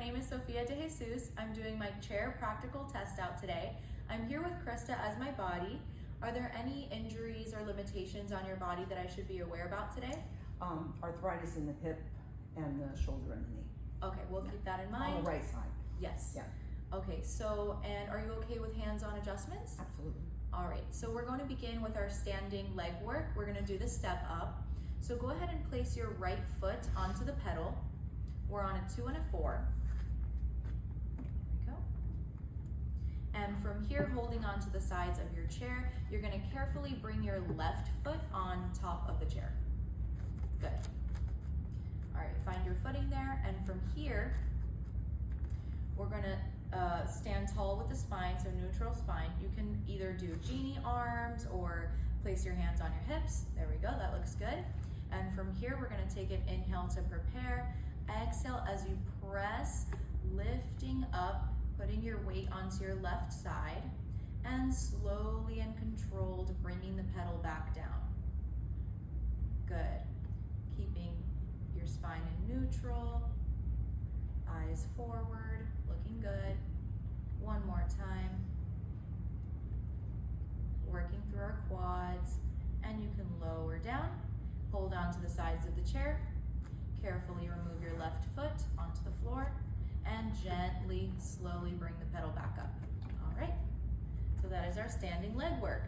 name is SophiaDeJesus. I'm doing my chair practical test out today. I'm here with Krista as my body. Are there any injuries or limitations on your body that I should be aware about today? Arthritis in the hip and the shoulder and the knee. Okay, we'll keep that in mind. On the right side. Yes. Yeah. Okay, so, and are you okay with hands-on adjustments? Absolutely. All right, so we're going to begin with our standing leg work. We're going to do the step up. So go ahead and place your right foot onto the pedal. We're on a 2 and a 4. There we go. And from here, holding onto the sides of your chair, you're going to carefully bring your left foot on top of the chair. Good. All right, find your footing there, and from here, we're going to stand tall with the spine, so neutral spine. You can either do genie arms or place your hands on your hips. There we go, that looks good. And from here, we're going to take an inhale to prepare. Exhale as you press, lifting up, putting your weight onto your left side, and slowly and controlled bringing the pedal back down. Good. Keeping your spine in neutral, eyes forward, looking good. One more time. Working through our quads, and you can lower down, hold on to the sides of the chair, carefully remove your left foot onto the floor, and gently, slowly bring the pedal back up. All right, so that is our standing leg work.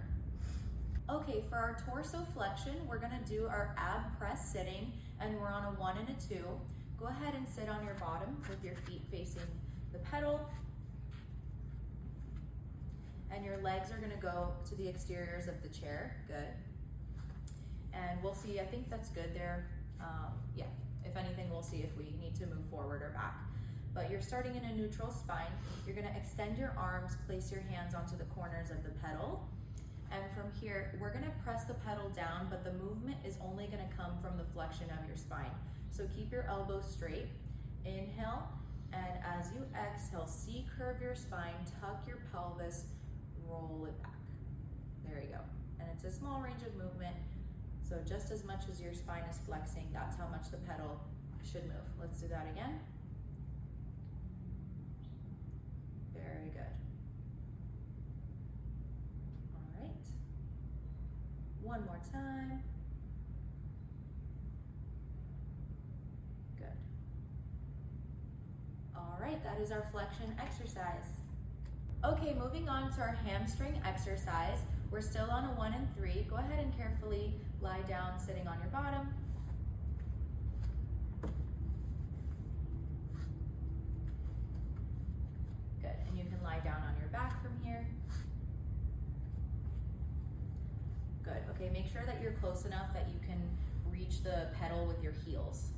Okay, for our torso flexion, we're gonna do our ab press sitting, and we're on a 1 and a 2. Go ahead and sit on your bottom with your feet facing the pedal, and your legs are gonna go to the exteriors of the chair. Good. And we'll see, I think that's good there. Yeah, if anything, we'll see if we need to move forward or back. But you're starting in a neutral spine. You're gonna extend your arms, place your hands onto the corners of the pedal. And from here, we're gonna press the pedal down, but the movement is only gonna come from the flexion of your spine. So keep your elbows straight. Inhale, and as you exhale, C-curve your spine, tuck your pelvis, roll it back. There you go. And it's a small range of movement, so just as much as your spine is flexing, that's how much the pedal should move. Let's do that again. Very good. All right. One more time. Good. All right, that is our flexion exercise. Okay, moving on to our hamstring exercise. We're still on a 1 and 3. Go ahead and carefully lie down, sitting on your bottom. Good, and you can lie down on your back from here. Good, okay, make sure that you're close enough that you can reach the pedal with your heels.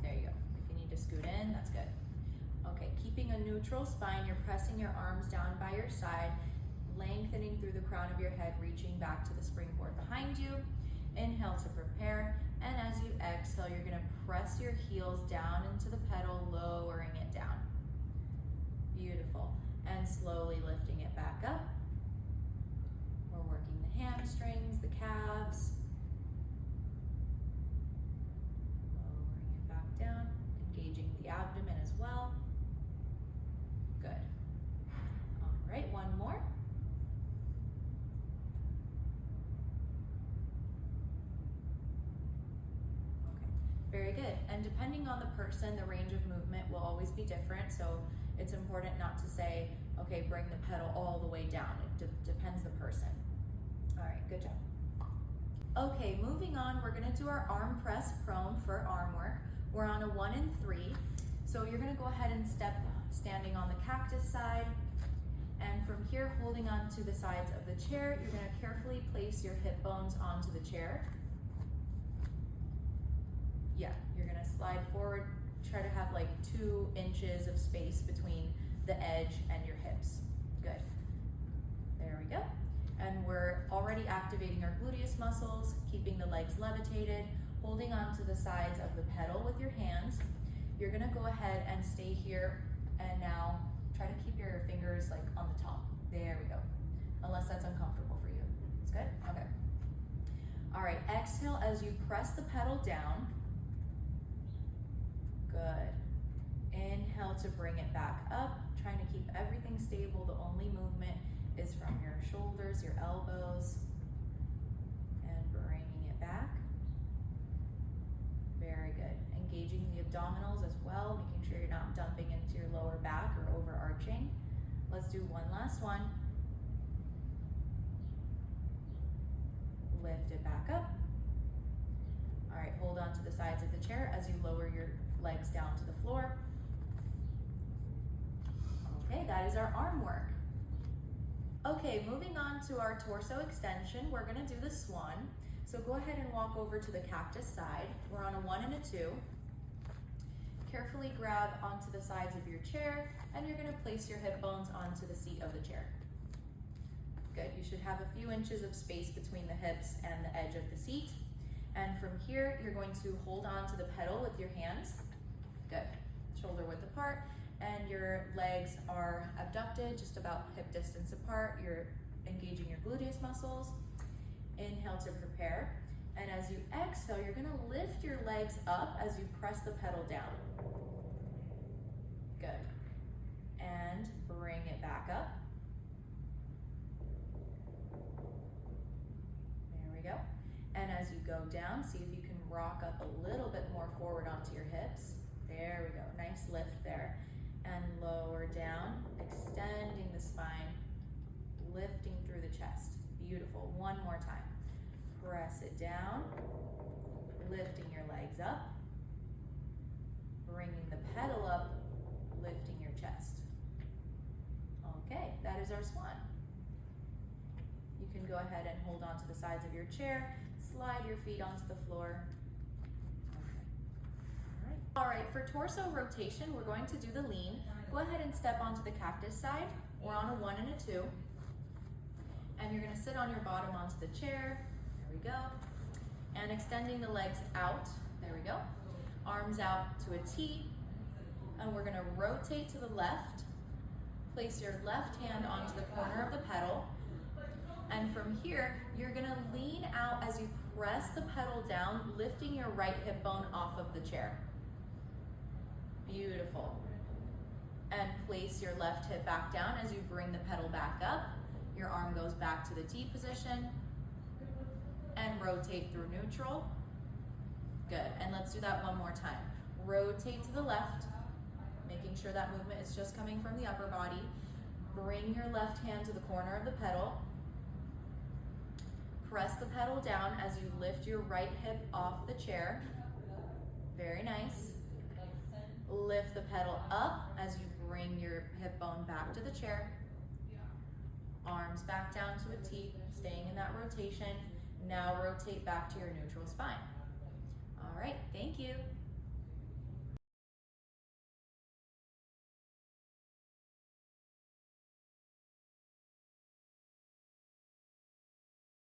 There you go. If you need to scoot in, that's good. Okay, keeping a neutral spine, you're pressing your arms down by your side, lengthening through the crown of your head, reaching back to the springboard behind you. Inhale to prepare, and as you exhale, you're gonna press your heels down into the pedal, lowering it down. Beautiful, and slowly lifting it back up. We're working the hamstrings, the calves. Lowering it back down, engaging the abdomen as well. Good. All right, one more. Okay, very good. And depending on the person, the range of movement will always be different. So it's important not to say, okay, bring the pedal all the way down. It depends the person. All right, good job. Okay, moving on, we're gonna do our arm press prone for arm work. We're on a 1 and 3. So you're gonna go ahead and step standing on the cactus side, and from here, holding on to the sides of the chair, you're gonna carefully place your hip bones onto the chair. Yeah, you're gonna slide forward, try to have like 2 inches of space between the edge and your hips. Good, there we go. And we're already activating our gluteus muscles, keeping the legs levitated, holding onto the sides of the pedal with your hands. You're gonna go ahead and stay here, and now try to keep your fingers like on the top. There we go. Unless that's uncomfortable for you. It's good? Okay. All right, exhale as you press the pedal down. Good. Inhale to bring it back up, trying to keep everything stable. The only movement is from your shoulders, your elbows, and bringing it back. Very good. Engaging the abdominals as well, making sure you're not dumping into your lower back or overarching. Let's do one last one. Lift it back up. All right, hold on to the sides of the chair as you lower your legs down to the floor. Okay, that is our arm work. Okay, moving on to our torso extension, we're gonna do the swan. So go ahead and walk over to the cactus side. We're on a 1 and a 2. Carefully grab onto the sides of your chair, and you're gonna place your hip bones onto the seat of the chair. Good, you should have a few inches of space between the hips and the edge of the seat. And from here, you're going to hold on to the pedal with your hands. Good, shoulder width apart, and your legs are abducted, just about hip distance apart. You're engaging your gluteus muscles. Inhale to prepare, and as you exhale, you're gonna lift your legs up as you press the pedal down. Good, and bring it back up. There we go. And as you go down, see if you can rock up a little bit more forward onto your hips. There we go, nice lift there. And lower down, extending the spine, lifting through the chest. Beautiful, one more time. Press it down, lifting your legs up, bringing the pedal up, lifting your chest. Okay, that is our swan. You can go ahead and hold on to the sides of your chair, slide your feet onto the floor. Okay. All right, for torso rotation, we're going to do the lean. Go ahead and step onto the cactus side. We're on a 1 and a 2. And you're gonna sit on your bottom onto the chair. There we go. And extending the legs out. There we go. Arms out to a T. And we're gonna rotate to the left. Place your left hand onto the corner of the pedal. And from here, you're gonna lean out as you press the pedal down, lifting your right hip bone off of the chair. Beautiful. And place your left hip back down as you bring the pedal back up. Your arm goes back to the T position. And rotate through neutral. Good, and let's do that one more time. Rotate to the left, making sure that movement is just coming from the upper body. Bring your left hand to the corner of the pedal. Press the pedal down as you lift your right hip off the chair. Very nice. Lift the pedal up as you bring your hip bone back to the chair. Arms back down to a T, staying in that rotation. Now rotate back to your neutral spine. All right, thank you.